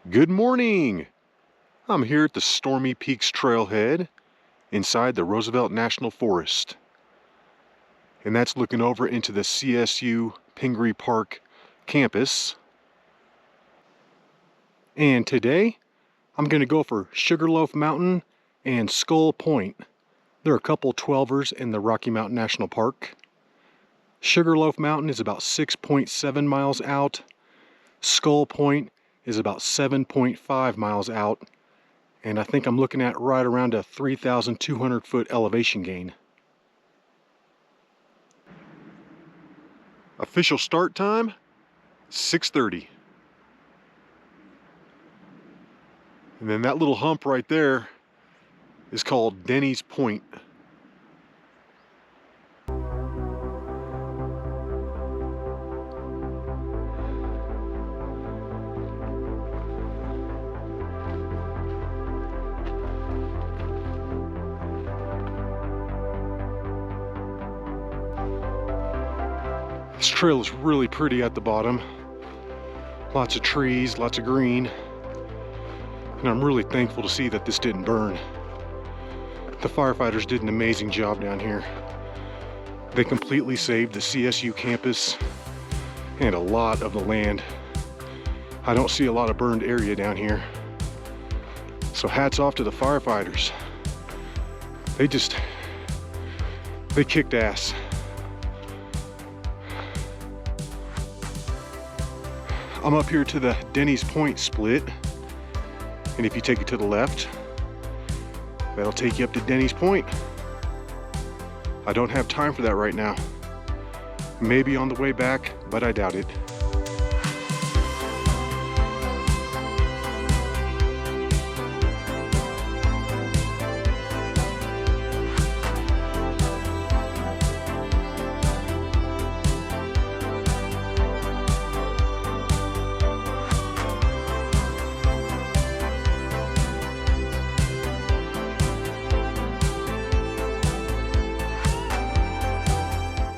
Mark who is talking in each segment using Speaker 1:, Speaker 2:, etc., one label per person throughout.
Speaker 1: Good morning! I'm here at the Stormy Peaks Trailhead inside the Roosevelt National Forest. And that's looking over into the CSU Pingree Park campus. And today, I'm going to go for Sugarloaf Mountain and Skull Point. There are a couple 12ers in the Rocky Mountain National Park. Sugarloaf Mountain is about 6.7 miles out. Skull Point is about 7.5 miles out. And I think I'm looking at right around a 3,200 foot elevation gain. Official start time, 6:30. And then that little hump right there is called Denny's Point. This trail is really pretty at the bottom. Lots of trees, lots of green. And I'm really thankful to see that this didn't burn. The firefighters did an amazing job down here. They completely saved the CSU campus and a lot of the land. I don't see a lot of burned area down here. So hats off to the firefighters. They kicked ass. I'm up here to the Denny's Point split, and if you take it to the left, that'll take you up to Denny's Point. I don't have time for that right now. Maybe on the way back, but I doubt it.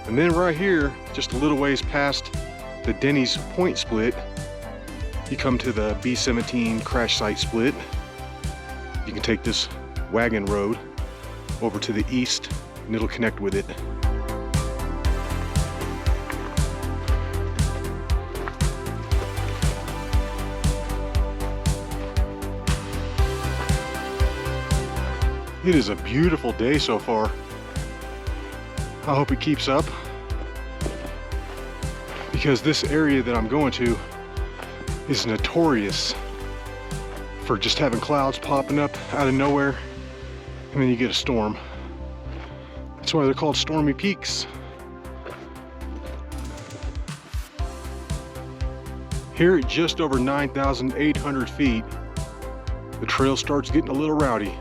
Speaker 1: And then right here, just a little ways past the Denny's Point split, you come to the B-17 crash site split. You can take this wagon road over to the east and it'll connect with it. It is a beautiful day so far. I hope it keeps up, because this area that I'm going to is notorious for just having clouds popping up out of nowhere and then you get a storm. That's why they're called Stormy Peaks. Here at just over 9,800 feet, the trail starts getting a little rowdy.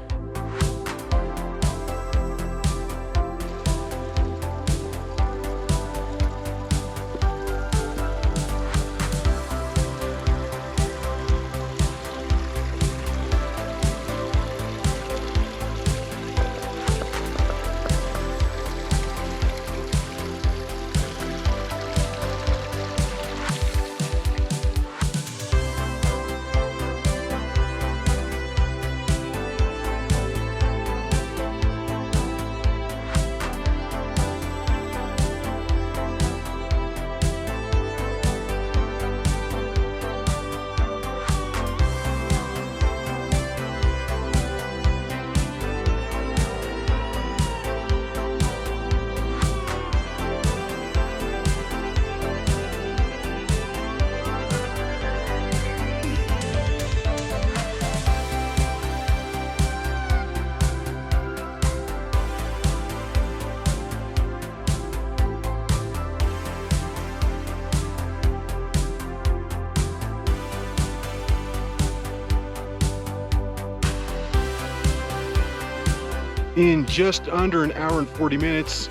Speaker 1: In just under an hour and 40 minutes,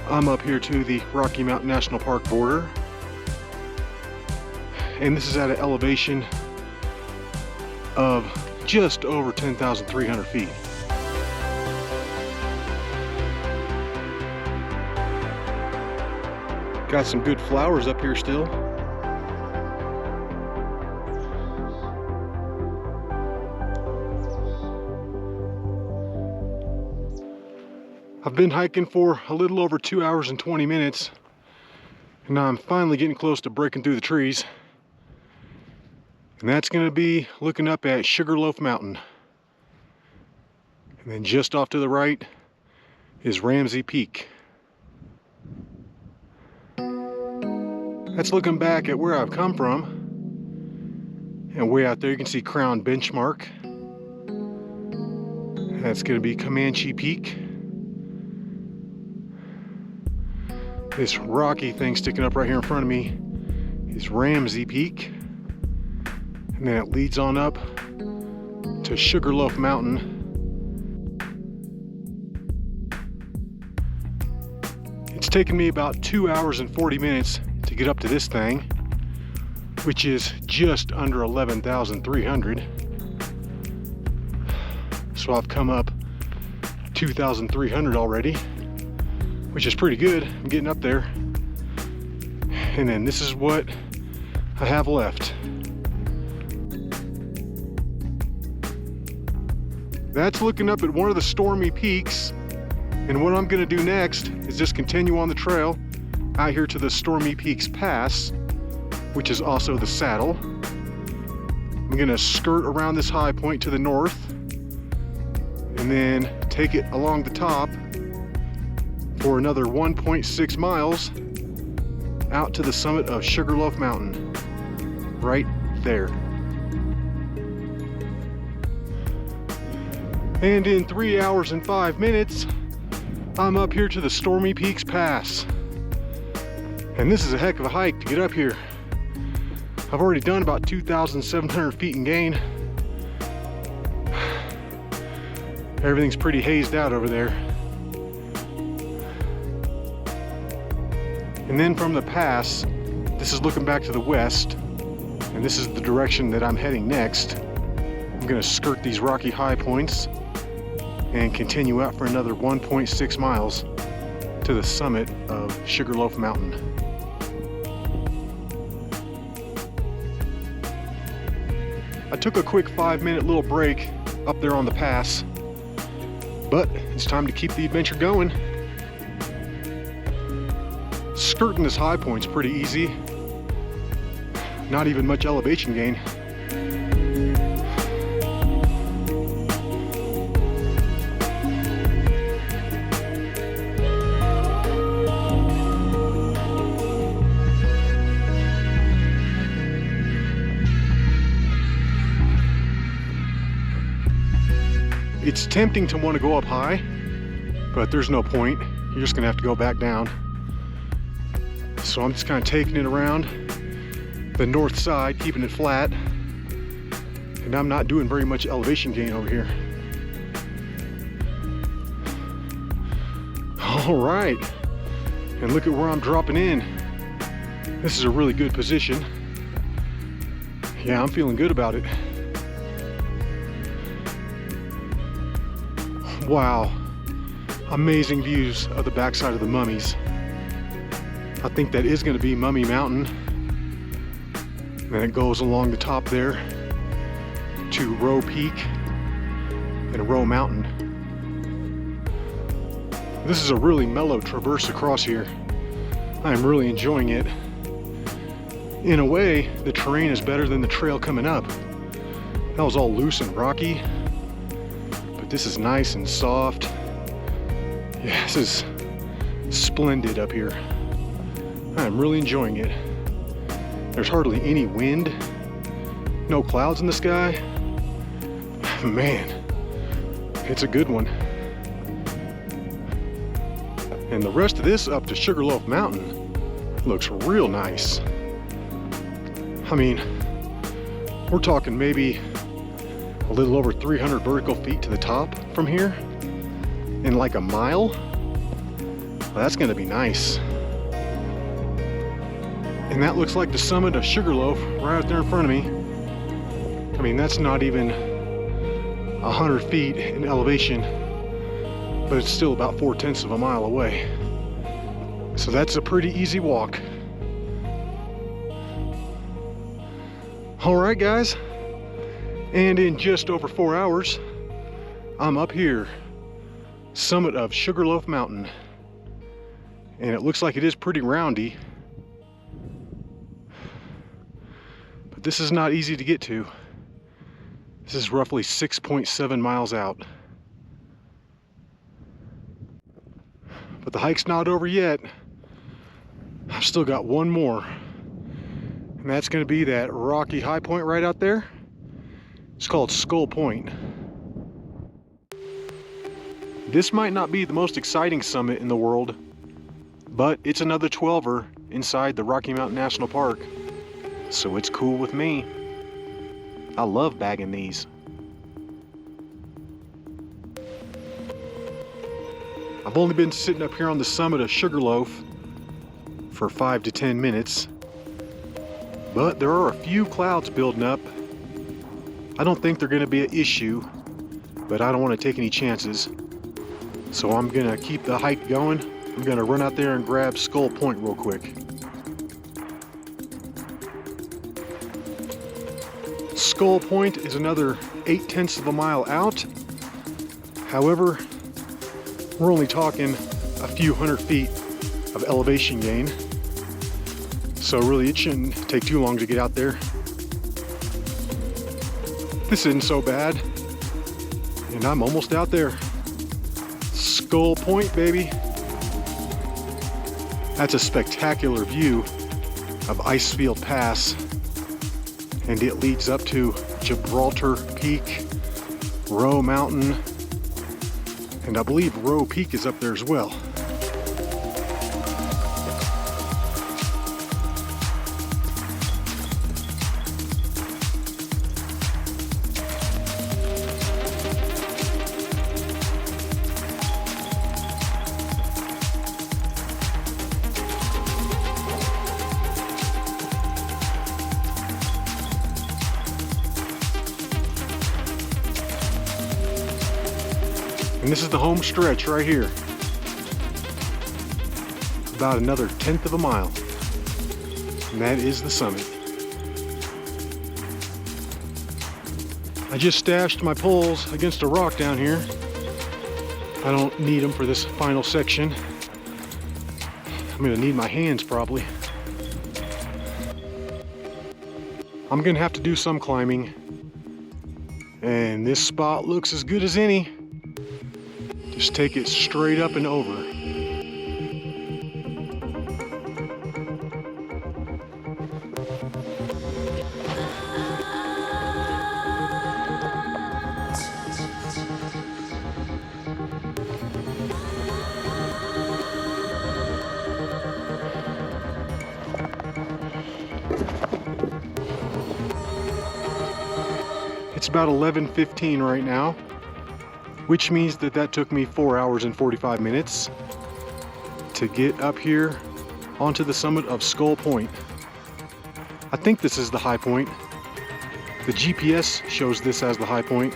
Speaker 1: I'm up here to the Rocky Mountain National Park border. And this is at an elevation of just over 10,300 feet. Got some good flowers up here still. I've been hiking for a little over 2 hours and 20 minutes, and now I'm finally getting close to breaking through the trees. And that's going to be looking up at Sugarloaf Mountain. And then just off to the right is Ramsey Peak. That's looking back at where I've come from. And way out there you can see Crown Benchmark. That's going to be Comanche Peak. This rocky thing sticking up right here in front of me is Ramsey Peak. And then it leads on up to Sugarloaf Mountain. It's taken me about 2 hours and 40 minutes to get up to this thing, which is just under 11,300. So I've come up 2,300 already, which is pretty good. I'm getting up there. And then this is what I have left. That's looking up at one of the Stormy peaks. And what I'm gonna do next is just continue on the trail out here to the Stormy Peaks Pass, which is also the saddle. I'm gonna skirt around this high point to the north and then take it along the top for another 1.6 miles out to the summit of Sugarloaf Mountain, right there. And in 3 hours and 5 minutes, I'm up here to the Stormy Peaks Pass. And this is a heck of a hike to get up here. I've already done about 2,700 feet in gain. Everything's pretty hazed out over there. And then from the pass, this is looking back to the west, and this is the direction that I'm heading next. I'm gonna skirt these rocky high points and continue out for another 1.6 miles to the summit of Sugarloaf Mountain. I took a quick 5-minute little break up there on the pass, but it's time to keep the adventure going. Skirting this high point's pretty easy. Not even much elevation gain. It's tempting to want to go up high, but there's no point. You're just gonna have to go back down. So I'm just kind of taking it around the north side, keeping it flat. And I'm not doing very much elevation gain over here. All right, and look at where I'm dropping in. This is a really good position. Yeah, I'm feeling good about it. Wow, amazing views of the backside of the Mummies. I think that is going to be Mummy Mountain. And then it goes along the top there to Roe Peak and Roe Mountain. This is a really mellow traverse across here. I am really enjoying it. In a way, the terrain is better than the trail coming up. That was all loose and rocky. This is nice and soft. Yeah, this is splendid up here. I'm really enjoying it. There's hardly any wind, no clouds in the sky. Man, it's a good one. And the rest of this up to Sugarloaf Mountain looks real nice. I mean, we're talking maybe a little over 300 vertical feet to the top from here in like a mile. Well, that's gonna be nice. And that looks like the summit of Sugarloaf right out there in front of me. I mean, that's not even 100 feet in elevation, but it's still about 4/10 of a mile away. So that's a pretty easy walk. All right, guys. And in just over 4 hours, I'm up here summit of Sugarloaf Mountain. And it looks like it is pretty roundy. But this is not easy to get to. This is roughly 6.7 miles out. But the hike's not over yet. I've still got one more. And that's going to be that rocky high point right out there. It's called Skull Point. This might not be the most exciting summit in the world, but it's another 12er inside the Rocky Mountain National Park. So it's cool with me. I love bagging these. I've only been sitting up here on the summit of Sugarloaf for 5 to 10 minutes, but there are a few clouds building up. I don't think they're going to be an issue, but I don't want to take any chances. So I'm going to keep the hike going. I'm going to run out there and grab Skull Point real quick. Skull Point is another 0.8 of a mile out. However, we're only talking a few hundred feet of elevation gain. So really it shouldn't take too long to get out there. This isn't so bad. And I'm almost out there. Skull Point, baby. That's a spectacular view of Icefield Pass. And it leads up to Gibraltar Peak, Roe Mountain, and I believe Roe Peak is up there as well. And this is the home stretch right here. About another 1/10 of a mile. And that is the summit. I just stashed my poles against a rock down here. I don't need them for this final section. I'm gonna need my hands probably. I'm gonna have to do some climbing. And this spot looks as good as any. Just take it straight up and over. It's about 11:15 right now, which means that took me 4 hours and 45 minutes to get up here onto the summit of Skull Point. I think this is the high point. The GPS shows this as the high point,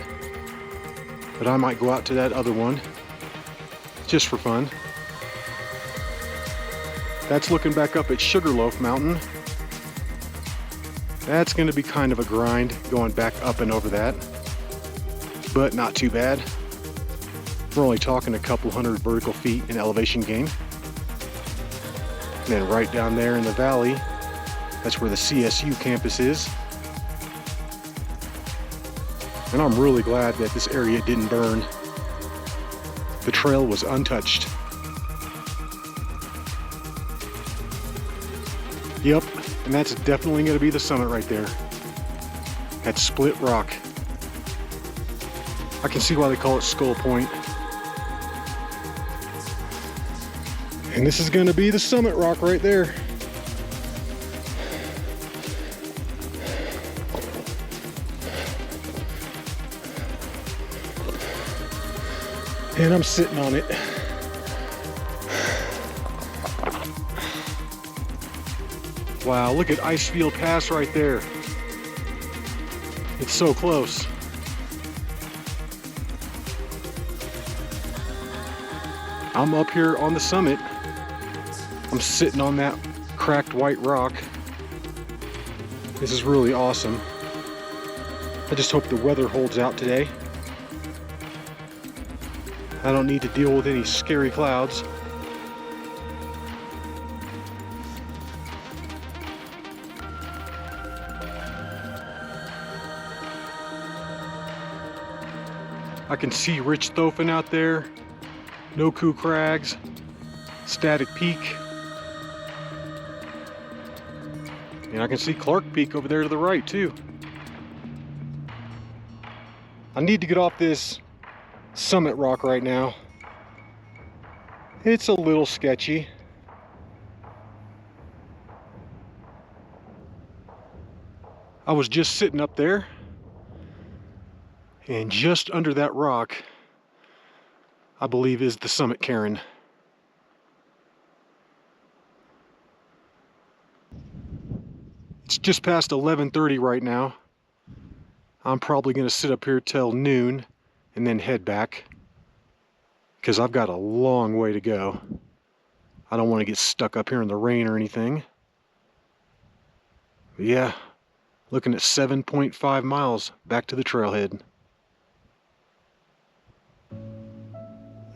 Speaker 1: but I might go out to that other one just for fun. That's looking back up at Sugarloaf Mountain. That's going to be kind of a grind going back up and over that, but not too bad. We're only talking a couple hundred vertical feet in elevation gain. And then right down there in the valley, that's where the CSU campus is. And I'm really glad that this area didn't burn. The trail was untouched. Yep, and that's definitely going to be the summit right there. That split rock. I can see why they call it Skull Point. And this is going to be the summit rock right there. And I'm sitting on it. Wow, look at Icefield Pass right there. It's so close. I'm up here on the summit. I'm sitting on that cracked white rock. This is really awesome. I just hope the weather holds out today. I don't need to deal with any scary clouds. I can see Rich Thofin out there, No Coup Crags, Static Peak. And I can see Clark Peak over there to the right too. I need to get off this summit rock right now. It's a little sketchy. I was just sitting up there, and just under that rock, I believe, is the summit cairn. It's just past 11:30 right now. I'm probably going to sit up here till noon and then head back, because I've got a long way to go. I don't want to get stuck up here in the rain or anything. But yeah, looking at 7.5 miles back to the trailhead.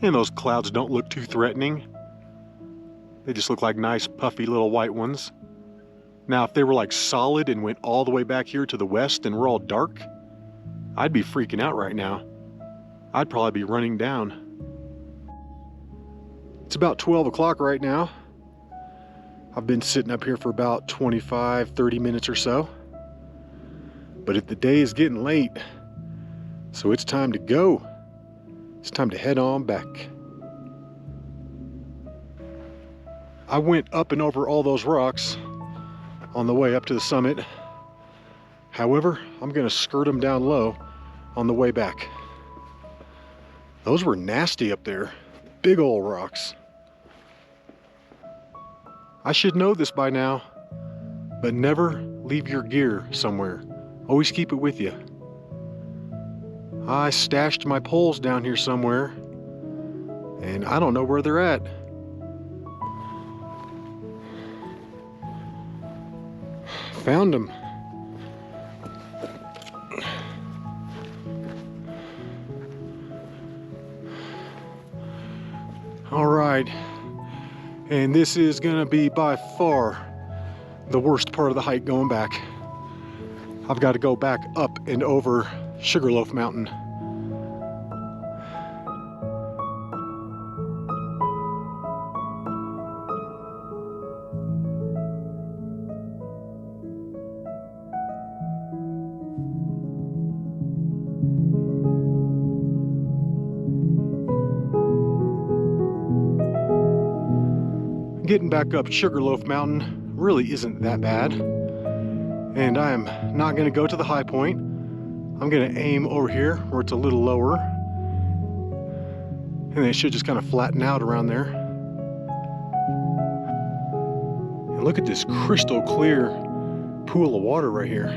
Speaker 1: And those clouds don't look too threatening. They just look like nice puffy little white ones. Now if they were like solid and went all the way back here to the west and were all dark, I'd be freaking out right now. I'd probably be running down. It's about 12 o'clock right now. I've been sitting up here for about 25-30 minutes or so. But the day is getting late, so it's time to go. It's time to head on back. I went up and over all those rocks on the way up to the summit. However, I'm gonna skirt them down low on the way back. Those were nasty up there. Big old rocks. I should know this by now, but never leave your gear somewhere. Always keep it with you. I stashed my poles down here somewhere, and I don't know where they're at. Found them. All right, and this is gonna be by far the worst part of the hike going back. I've got to go back up and over Sugarloaf Mountain. Getting back up Sugarloaf Mountain really isn't that bad. And I am not going to go to the high point. I'm going to aim over here where it's a little lower. And then it should just kind of flatten out around there. And look at this crystal clear pool of water right here.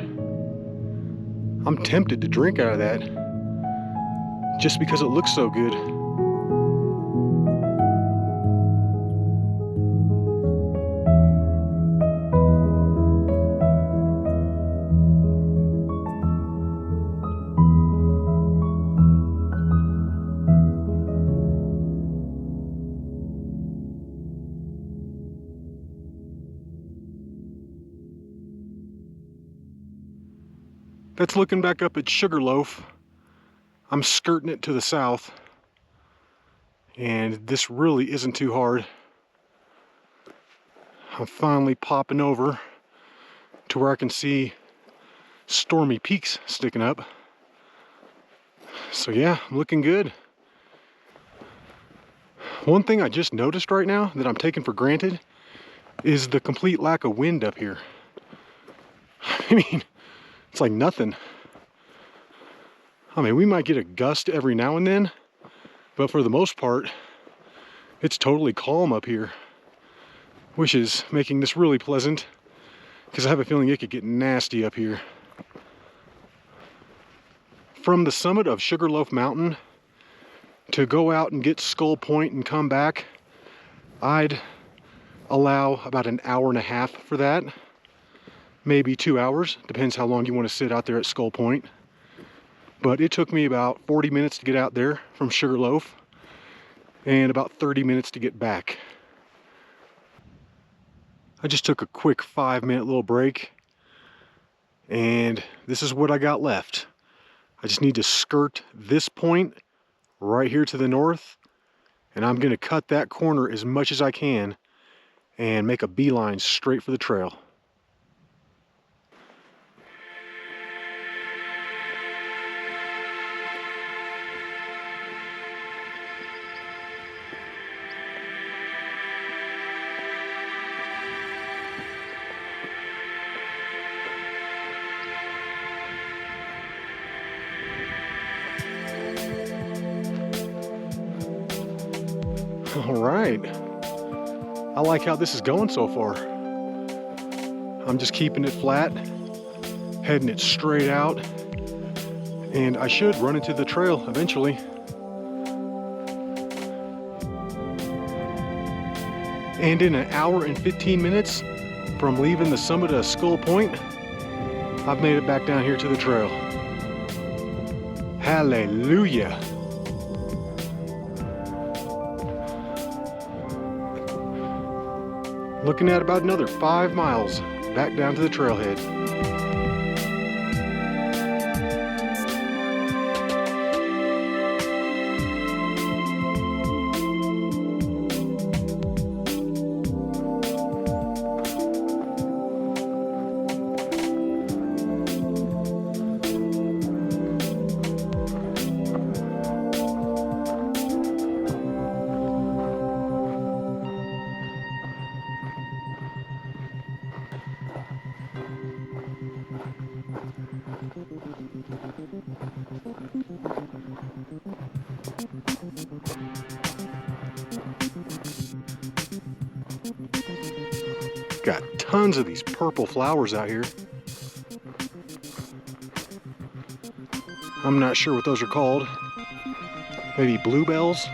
Speaker 1: I'm tempted to drink out of that just because it looks so good. That's looking back up at Sugarloaf. I'm skirting it to the south, and this really isn't too hard. I'm finally popping over to where I can see Stormy peaks sticking up. So yeah, I'm looking good. One thing I just noticed right now that I'm taking for granted is the complete lack of wind up here. I mean, it's like nothing. I mean, we might get a gust every now and then, but for the most part, it's totally calm up here, which is making this really pleasant, because I have a feeling it could get nasty up here. From the summit of Sugarloaf Mountain to go out and get Skull Point and come back, I'd allow about an hour and a half for that. Maybe 2 hours, depends how long you want to sit out there at Skull Point. But it took me about 40 minutes to get out there from Sugarloaf. and about 30 minutes to get back. I just took a quick 5-minute little break, and this is what I got left. I just need to skirt this point right here to the north, and I'm gonna cut that corner as much as I can and make a beeline straight for the trail. All right, I like how this is going so far. I'm just keeping it flat, heading it straight out, and I should run into the trail eventually. And in an hour and 15 minutes from leaving the summit of Skull Point, I've made it back down here to the trail. Hallelujah. Looking at about another 5 miles back down to the trailhead. Got tons of these purple flowers out here. I'm not sure what those are called. Maybe bluebells?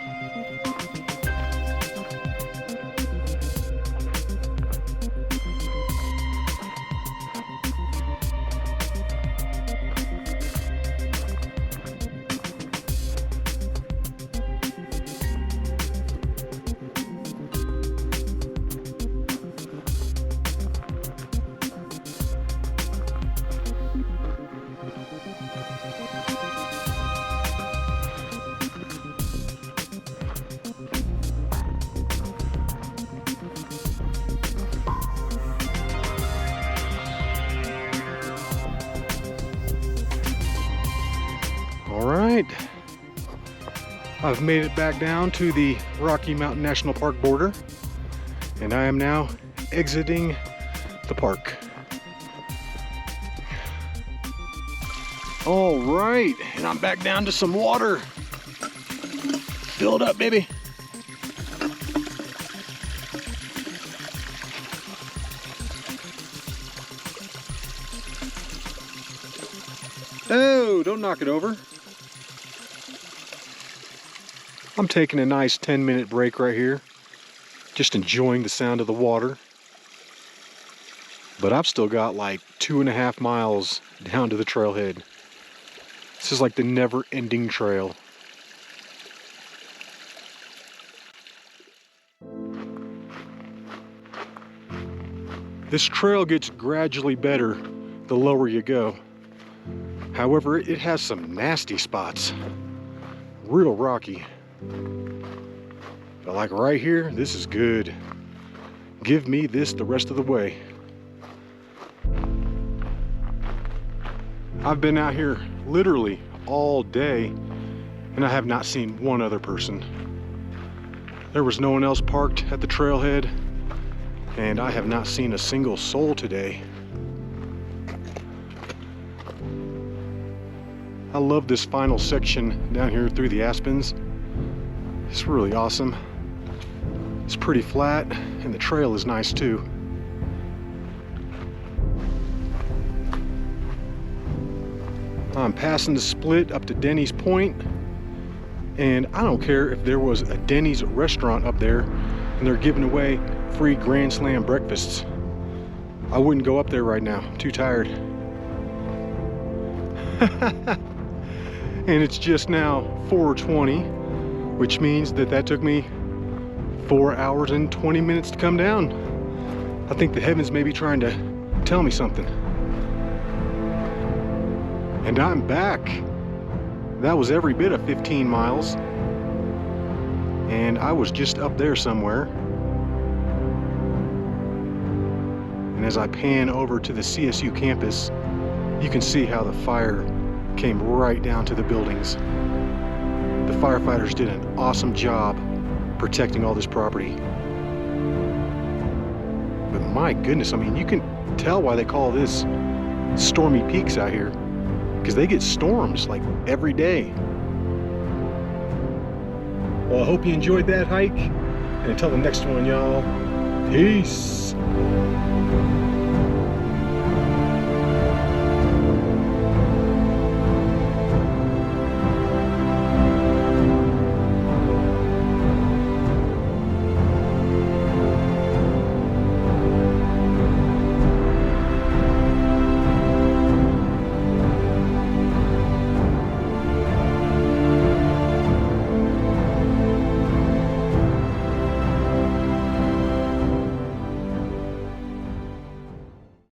Speaker 1: Alright, I've made it back down to the Rocky Mountain National Park border, and I am now exiting the park. Alright, and I'm back down to some water. Fill it up, baby. Oh, don't knock it over. I'm taking a nice 10-minute break right here, just enjoying the sound of the water. But I've still got like 2.5 miles down to the trailhead. This is like the never-ending trail. This trail gets gradually better the lower you go. However, it has some nasty spots. Real rocky. But like right here, this is good. Give me this the rest of the way. I've been out here literally all day, and I have not seen one other person. There was no one else parked at the trailhead, and I have not seen a single soul today. I love this final section down here through the aspens. It's really awesome. It's pretty flat, and the trail is nice too. I'm passing the split up to Denny's Point, and I don't care if there was a Denny's restaurant up there and they're giving away free Grand Slam breakfasts. I wouldn't go up there right now. I'm too tired. And it's just now 4:20. which means that took me 4 hours and 20 minutes to come down. I think the heavens may be trying to tell me something. And I'm back. That was every bit of 15 miles. And I was just up there somewhere. And as I pan over to the CSU campus, you can see how the fire came right down to the buildings. The firefighters did an awesome job protecting all this property. But my goodness, I mean, you can tell why they call this Stormy Peaks out here, because they get storms like every day. Well, I hope you enjoyed that hike, and until the next one, y'all, peace.